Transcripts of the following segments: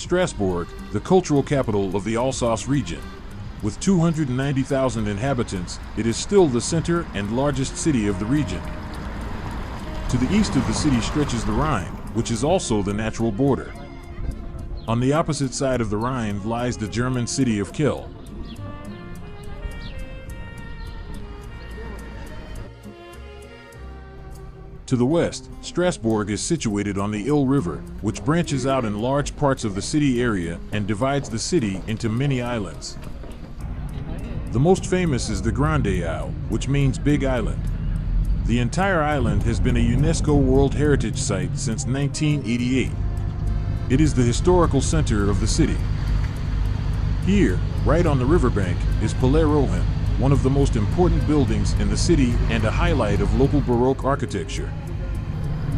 Strasbourg, the cultural capital of the Alsace region. With 290,000 inhabitants, it is still the center and largest city of the region. To the east of the city stretches the Rhine, which is also the natural border. On the opposite side of the Rhine lies the German city of Kiel. To the west, Strasbourg is situated on the Ill River, which branches out in large parts of the city area and divides the city into many islands. The most famous is the Grande Isle, which means Big Island. The entire island has been a UNESCO World Heritage Site since 1988. It is the historical center of the city. Here, right on the riverbank, is Palais Rohan, one of the most important buildings in the city and a highlight of local Baroque architecture.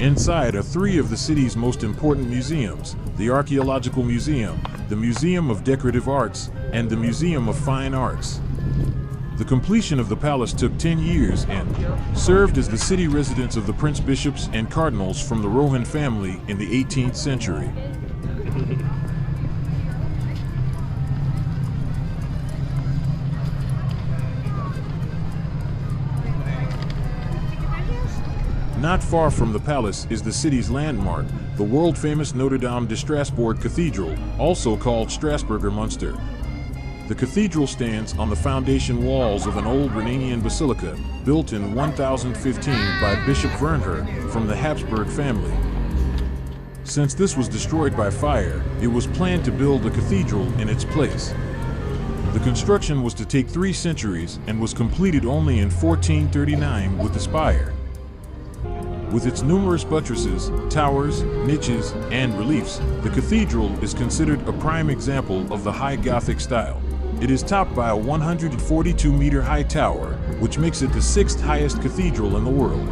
Inside are three of the city's most important museums: the Archaeological Museum, the Museum of Decorative Arts, and the Museum of Fine Arts. The completion of the palace took 10 years and served as the city residence of the prince bishops and cardinals from the Rohan family in the 18th century. Not far from the palace is the city's landmark, the world-famous Notre Dame de Strasbourg Cathedral, also called Strasburger Münster. The cathedral stands on the foundation walls of an old Renanian basilica, built in 1015 by Bishop Wernher from the Habsburg family. Since this was destroyed by fire, it was planned to build a cathedral in its place. The construction was to take 3 centuries and was completed only in 1439 with the spire. With its numerous buttresses, towers, niches, and reliefs, the cathedral is considered a prime example of the High Gothic style. It is topped by a 142-meter high tower, which makes it the 6th highest cathedral in the world.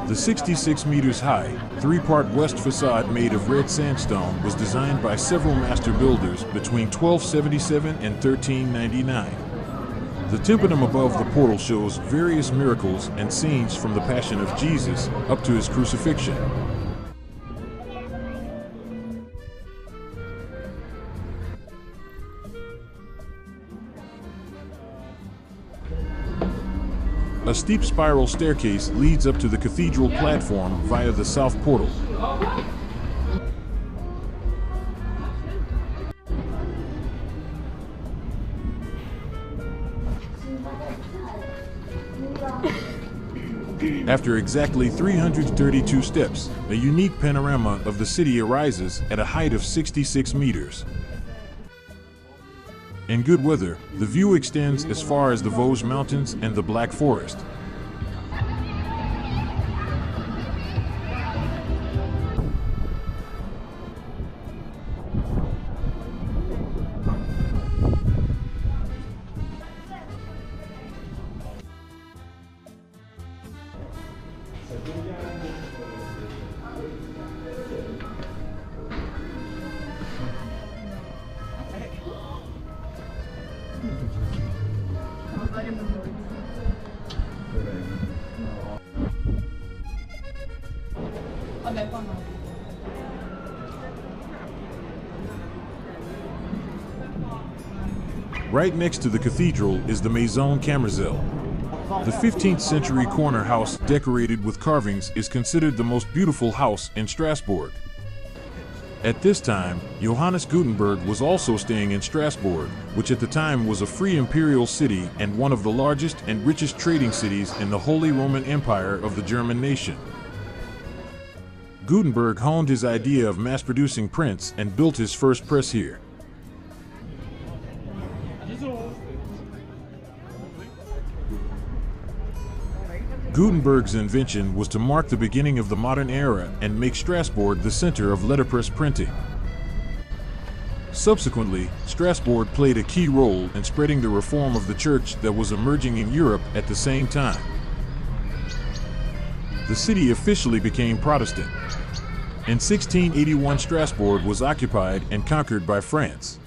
The 66 meters high, 3-part west facade made of red sandstone was designed by several master builders between 1277 and 1399. The tympanum above the portal shows various miracles and scenes from the Passion of Jesus up to his crucifixion. A steep spiral staircase leads up to the cathedral platform via the south portal. After exactly 332 steps, a unique panorama of the city arises at a height of 66 meters. In good weather, the view extends as far as the Vosges Mountains and the Black Forest. Right next to the cathedral is the Maison Cammerzell. The 15th century corner house decorated with carvings is considered the most beautiful house in Strasbourg. At this time, Johannes Gutenberg was also staying in Strasbourg, which at the time was a free imperial city and one of the largest and richest trading cities in the Holy Roman Empire of the German nation. Gutenberg honed his idea of mass-producing prints and built his first press here. Gutenberg's invention was to mark the beginning of the modern era and make Strasbourg the center of letterpress printing. Subsequently, Strasbourg played a key role in spreading the reform of the church that was emerging in Europe at the same time. The city officially became Protestant. In 1681, Strasbourg was occupied and conquered by France.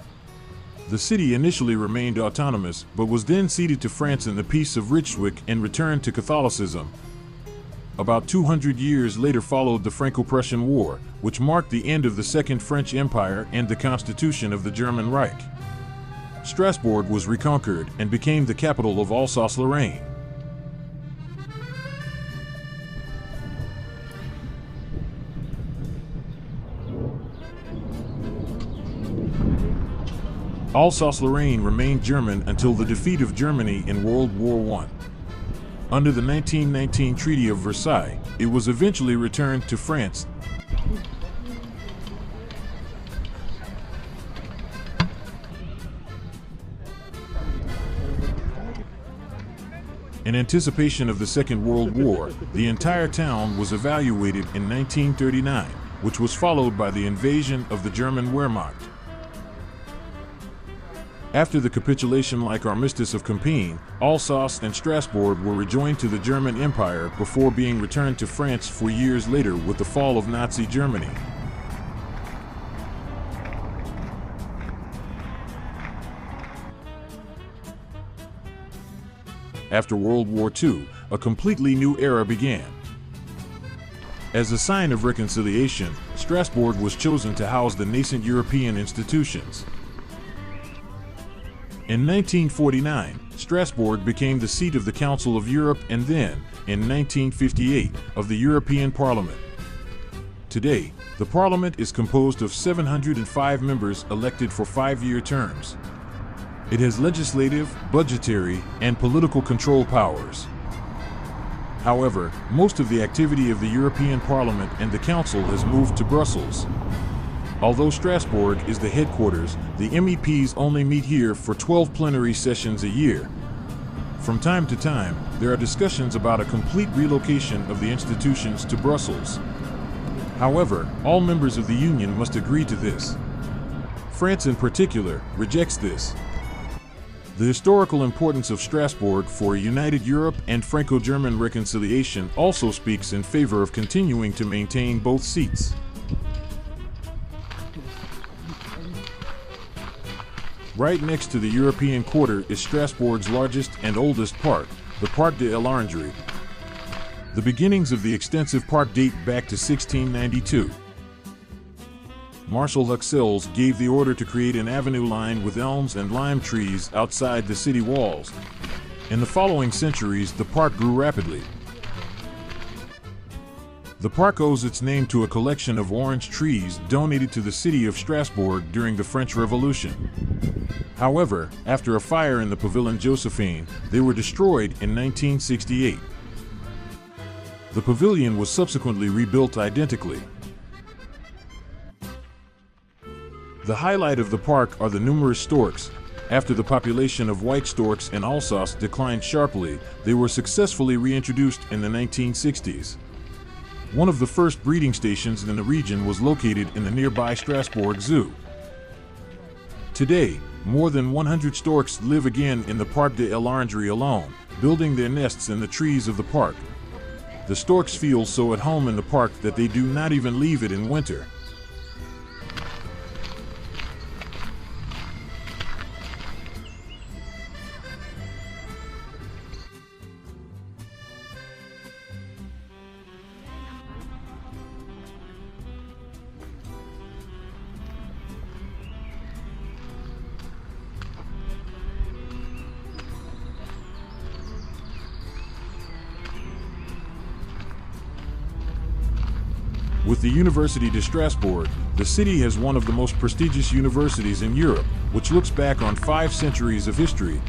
The city initially remained autonomous, but was then ceded to France in the Peace of Ryswick and returned to Catholicism. About 200 years later followed the Franco-Prussian War, which marked the end of the Second French Empire and the constitution of the German Reich. Strasbourg was reconquered and became the capital of Alsace-Lorraine. Alsace-Lorraine remained German until the defeat of Germany in World War I. Under the 1919 Treaty of Versailles, it was eventually returned to France. In anticipation of the Second World War, the entire town was evacuated in 1939, which was followed by the invasion of the German Wehrmacht. After the capitulation-like armistice of Compiègne, Alsace and Strasbourg were rejoined to the German Empire before being returned to France 4 years later with the fall of Nazi Germany. After World War II, a completely new era began. As a sign of reconciliation, Strasbourg was chosen to house the nascent European institutions. In 1949, Strasbourg became the seat of the Council of Europe and then, in 1958, of the European Parliament. Today, the Parliament is composed of 705 members elected for 5-year terms. It has legislative, budgetary, and political control powers. However, most of the activity of the European Parliament and the Council has moved to Brussels. Although Strasbourg is the headquarters, the MEPs only meet here for 12 plenary sessions a year. From time to time, there are discussions about a complete relocation of the institutions to Brussels. However, all members of the Union must agree to this. France in particular rejects this. The historical importance of Strasbourg for a united Europe and Franco-German reconciliation also speaks in favor of continuing to maintain both seats. Right next to the European Quarter is Strasbourg's largest and oldest park, the Parc de l'Orangerie. The beginnings of the extensive park date back to 1692. Marshal Huxelles gave the order to create an avenue lined with elms and lime trees outside the city walls. In the following centuries, the park grew rapidly. The park owes its name to a collection of orange trees donated to the city of Strasbourg during the French Revolution. However, after a fire in the Pavillon Josephine, they were destroyed in 1968. The pavilion was subsequently rebuilt identically. The highlight of the park are the numerous storks. After the population of white storks in Alsace declined sharply, they were successfully reintroduced in the 1960s. One of the first breeding stations in the region was located in the nearby Strasbourg Zoo. Today, more than 100 storks live again in the Parc de l'Orangerie alone, building their nests in the trees of the park. The storks feel so at home in the park that they do not even leave it in winter. With the Université de Strasbourg, the city has one of the most prestigious universities in Europe, which looks back on 5 centuries of history.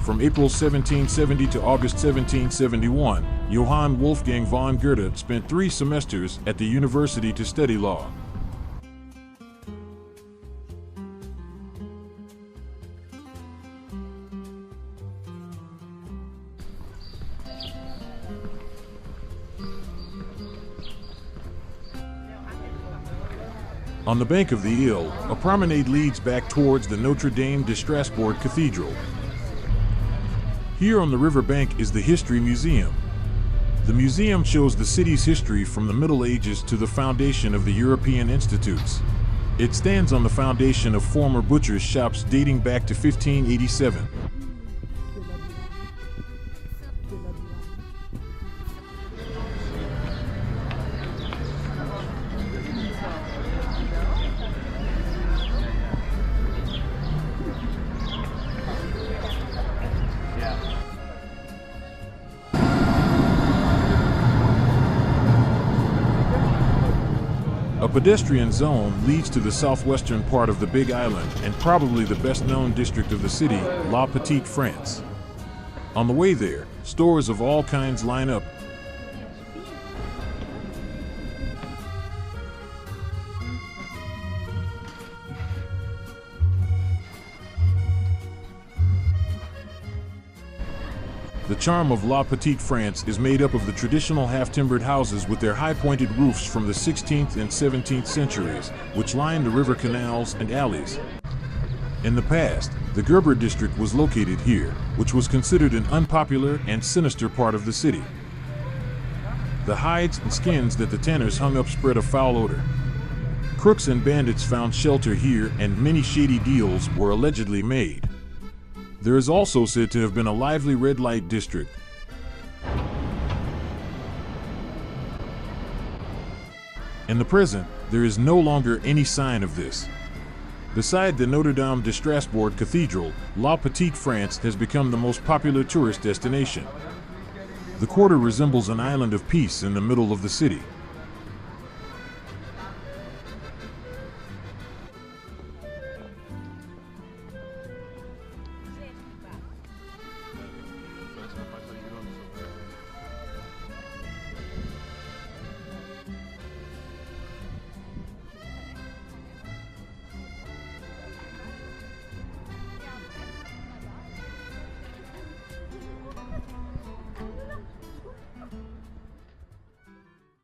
From April 1770 to August 1771, Johann Wolfgang von Goethe spent 3 semesters at the university to study law. On the bank of the Ile, a promenade leads back towards the Notre Dame de Strasbourg Cathedral. Here on the river bank is the History Museum. The museum shows the city's history from the Middle Ages to the foundation of the European institutes. It stands on the foundation of former butchers' shops dating back to 1587. pedestrian zone leads to the southwestern part of the Big Island and probably the best-known district of the city, La Petite France. On the way there, stores of all kinds line up. The charm of La Petite France is made up of the traditional half-timbered houses with their high-pointed roofs from the 16th and 17th centuries, which line the river canals and alleys. In the past, the Gerber district was located here, which was considered an unpopular and sinister part of the city. The hides and skins that the tanners hung up spread a foul odor. Crooks and bandits found shelter here, and many shady deals were allegedly made. There is also said to have been a lively red light district. In the present, there is no longer any sign of this. Beside the Notre Dame de Strasbourg Cathedral, La Petite France has become the most popular tourist destination. The quarter resembles an island of peace in the middle of the city.